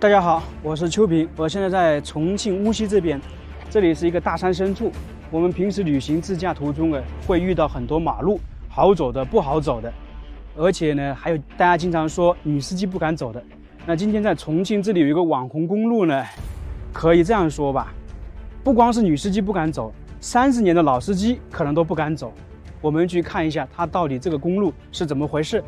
大家好，我是秋平，我现在在重庆乌溪这边，这里是一个大山深处。我们平时旅行自驾途中会遇到很多马路，好走的、不好走的，而且呢，还有大家经常说女司机不敢走的。那今天在重庆这里有一个网红公路呢，可以这样说吧，不光是女司机不敢走，30年的老司机可能都不敢走。我们去看一下它到底这个公路是怎么回事。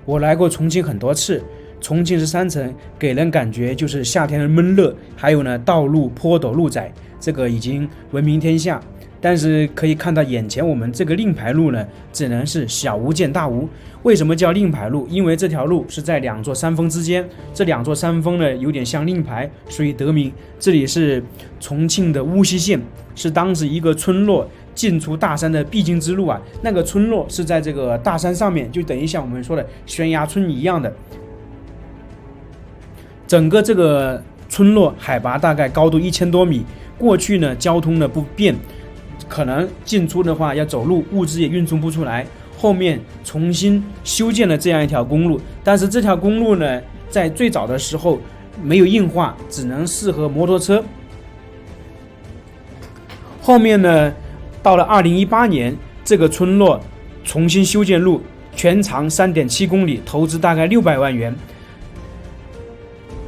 我来过重庆很多次。重庆是山城，给人感觉就是夏天的闷热，还有呢道路坡陡路窄，这个已经闻名天下。但是可以看到眼前我们这个令牌路呢，只能是小巫见大巫。为什么叫令牌路？因为这条路是在2座山峰之间，这2座山峰呢有点像令牌，所以得名。这里是重庆的乌溪县，是当时一个村落进出大山的必经之路啊。那个村落是在这个大山上面，就等于像我们说的悬崖村一样的。整个这个村落海拔大概高度1000多米，过去呢交通呢不便，可能进出的话要走路，物资也运送不出来。后面重新修建了这样一条公路，但是这条公路呢，在最早的时候没有硬化，只能适合摩托车。后面呢，到了2018年，这个村落重新修建路，全长3.7公里，投资大概600万元。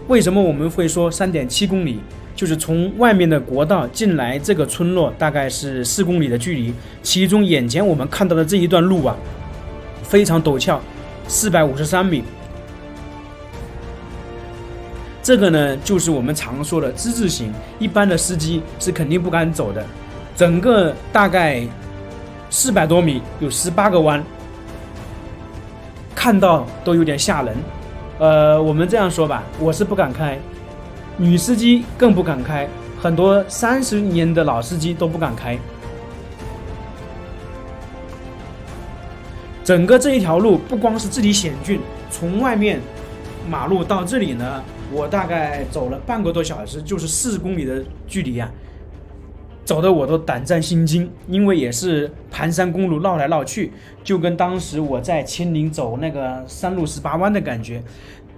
为什么我们会说3.7公里？就是从外面的国道进来这个村落大概是4公里的距离，其中眼前我们看到的这一段路啊，非常陡峭，453米。这个呢，就是我们常说的之字形，一般的司机是肯定不敢走的。整个大概400多米，有18个弯，看到都有点吓人。我们这样说吧，我是不敢开，女司机更不敢开，很多30年的老司机都不敢开。整个这一条路不光是这里险峻，从外面马路到这里呢，我大概走了半个多小时，就是4公里的距离啊，走的我都胆战心惊，因为也是盘山公路绕来绕去，就跟当时我在秦岭走那个山路18弯的感觉。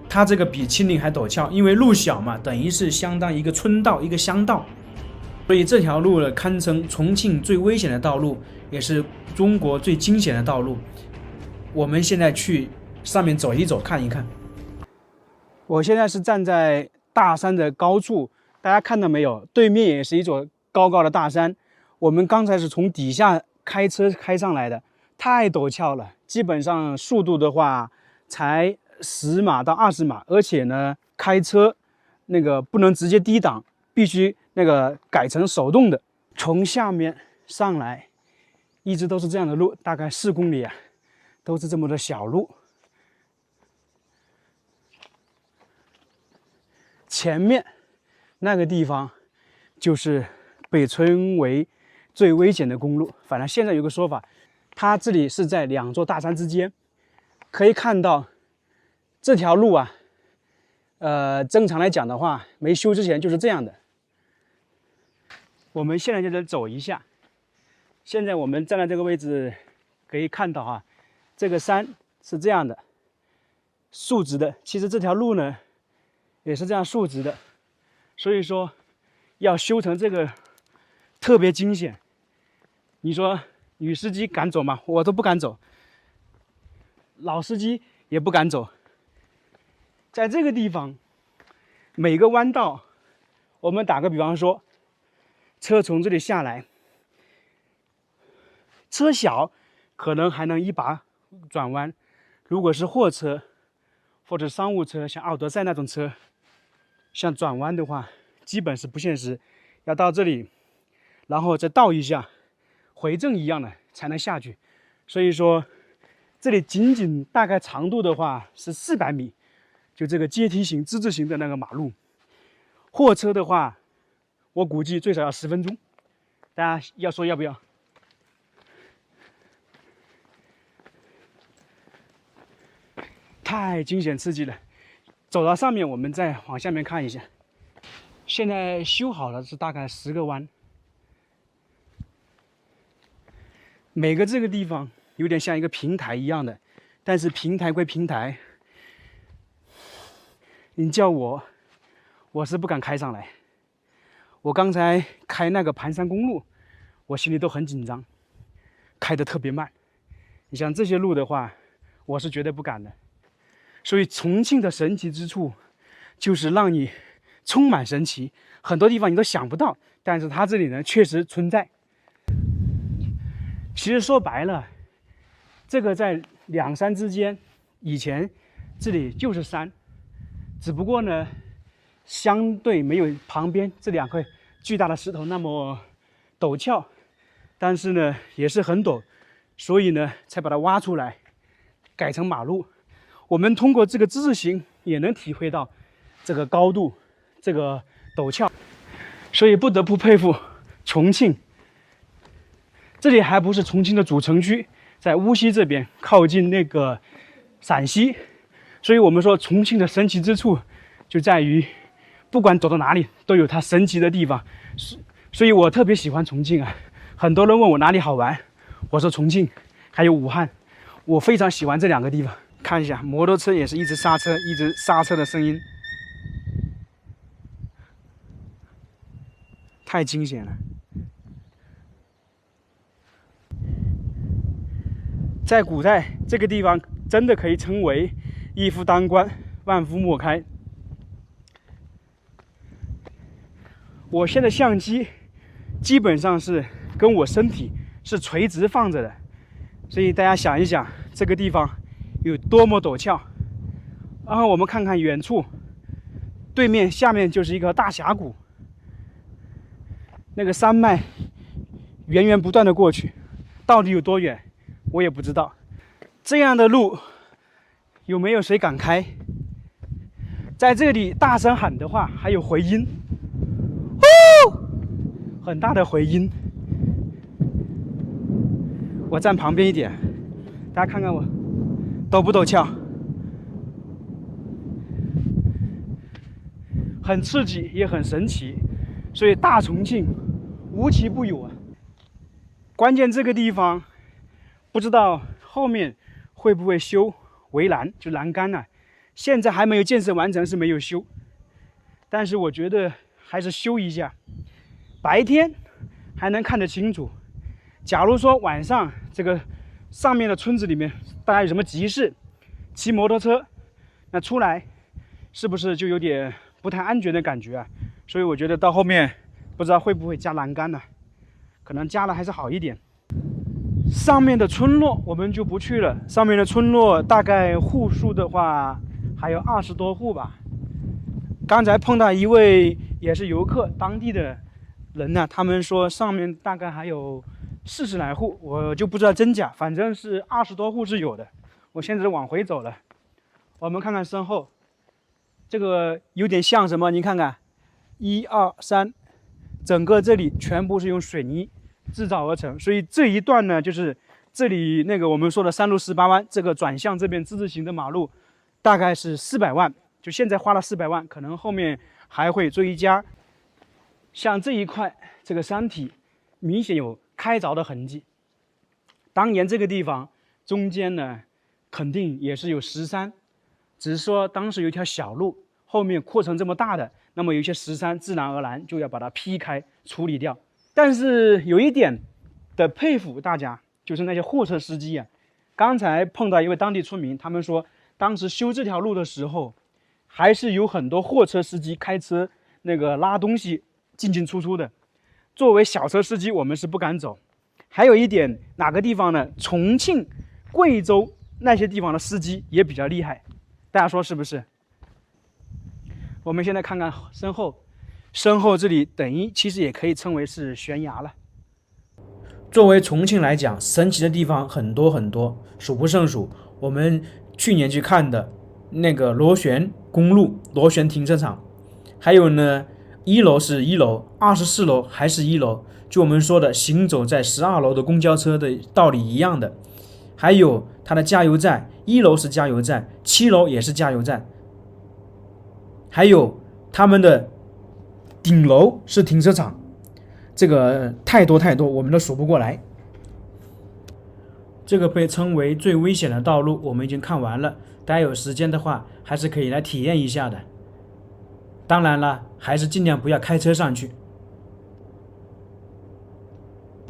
它这个比秦岭还陡峭，因为路小嘛，等于是相当一个村道，一个乡道，所以这条路呢堪称重庆最危险的道路，也是中国最惊险的道路。我们现在去上面走一走，看一看。我现在是站在大山的高处，大家看到没有？对面也是一座高高的大山。我们刚才是从底下开车开上来的，太陡峭了，基本上速度的话才10码到20码，而且呢，开车那个不能直接低档，必须那个改成手动的。从下面上来，一直都是这样的路，大概4公里啊，都是这么的小路。前面那个地方就是被称为最危险的公路。反正现在有个说法，它这里是在2座大山之间，可以看到。这条路啊，正常来讲的话，没修之前就是这样的。我们现在就得走一下。现在我们站在这个位置，可以看到啊，这个山是这样的，竖直的。其实这条路呢，也是这样竖直的。所以说，要修成这个特别惊险。你说女司机敢走吗？我都不敢走，老司机也不敢走。在这个地方，每个弯道，我们打个比方说，车从这里下来，车小可能还能一把转弯，如果是货车或者商务车，像奥德赛那种车，像转弯的话，基本是不现实，要到这里，然后再倒一下，回正一样的才能下去。所以说，这里仅仅大概长度的话是400米。就这个阶梯型、之字形的那个马路，货车的话，我估计最少要10分钟。大家要说要不要？太惊险刺激了！走到上面，我们再往下面看一下。现在修好了是大概10个弯，每个这个地方有点像一个平台一样的，但是平台归平台。你叫我我是不敢开上来。我刚才开那个盘山公路，我心里都很紧张，开得特别慢。你像这些路的话，我是绝对不敢的。所以重庆的神奇之处，就是让你充满神奇，很多地方你都想不到，但是它这里呢确实存在。其实说白了，这个在两山之间，以前这里就是山，只不过呢，相对没有旁边这两块巨大的石头那么陡峭，但是呢也是很陡，所以呢才把它挖出来，改成马路。我们通过这个字形也能体会到这个高度，这个陡峭，所以不得不佩服重庆。这里还不是重庆的主城区，在乌溪这边，靠近那个陕西，所以我们说重庆的神奇之处就在于，不管走到哪里都有它神奇的地方，所以我特别喜欢重庆啊。很多人问我哪里好玩，我说重庆，还有武汉，我非常喜欢这两个地方。看一下，摩托车也是一直刹车，一直刹车的声音，太惊险了。在古代，这个地方真的可以称为一夫当关，万夫莫开。我现在相机基本上是跟我身体是垂直放着的，所以大家想一想，这个地方有多么陡峭。然后我们看看远处，对面下面就是一个大峡谷，那个山脉源源不断的过去，到底有多远我也不知道。这样的路有没有谁敢开？在这里大声喊的话还有回音，很大的回音。我站旁边一点，大家看看我陡不陡峭，很刺激也很神奇。所以大重庆无奇不有啊。关键这个地方不知道后面会不会修围栏，就栏杆啊，现在还没有建设完成，是没有修，但是我觉得还是修一下，白天还能看得清楚。假如说晚上这个上面的村子里面大家有什么急事，骑摩托车，那出来是不是就有点不太安全的感觉啊？所以我觉得到后面不知道会不会加栏杆呢？可能加了还是好一点。上面的村落我们就不去了，上面的村落大概户数的话还有20多户吧。刚才碰到一位也是游客，当地的人呢，他们说上面大概还有40来户，我就不知道真假，反正是20多户是有的。我现在往回走了，我们看看身后，这个有点像什么？你看看，1、2、3，整个这里全部是用水泥制造而成，所以这一段呢，就是这里那个我们说的3路18弯，这个转向这边之字形的马路，大概是400万，就现在花了400万，可能后面还会追加。像这一块这个山体明显有开凿的痕迹，当年这个地方中间呢肯定也是有石山，只是说当时有一条小路，后面扩成这么大的，那么有一些石山自然而然就要把它劈开处理掉。但是有一点的佩服大家，就是那些货车司机啊，刚才碰到一位当地村民，他们说当时修这条路的时候，还是有很多货车司机开车那个拉东西进进出出的。作为小车司机，我们是不敢走。还有一点，哪个地方呢？重庆、贵州那些地方的司机也比较厉害，大家说是不是？我们现在看看身后，身后这里等于其实也可以称为是悬崖了。作为重庆来讲，神奇的地方很多很多，数不胜数。我们去年去看的那个螺旋公路、螺旋停车场，还有呢，1楼是1楼，24楼还是1楼，就我们说的行走在12楼的公交车的道理一样的。还有它的加油站，1楼是加油站，7楼也是加油站，还有他们的顶楼是停车场，这个太多太多，我们都数不过来。这个被称为最危险的道路，我们已经看完了，大家有时间的话还是可以来体验一下的。当然了，还是尽量不要开车上去。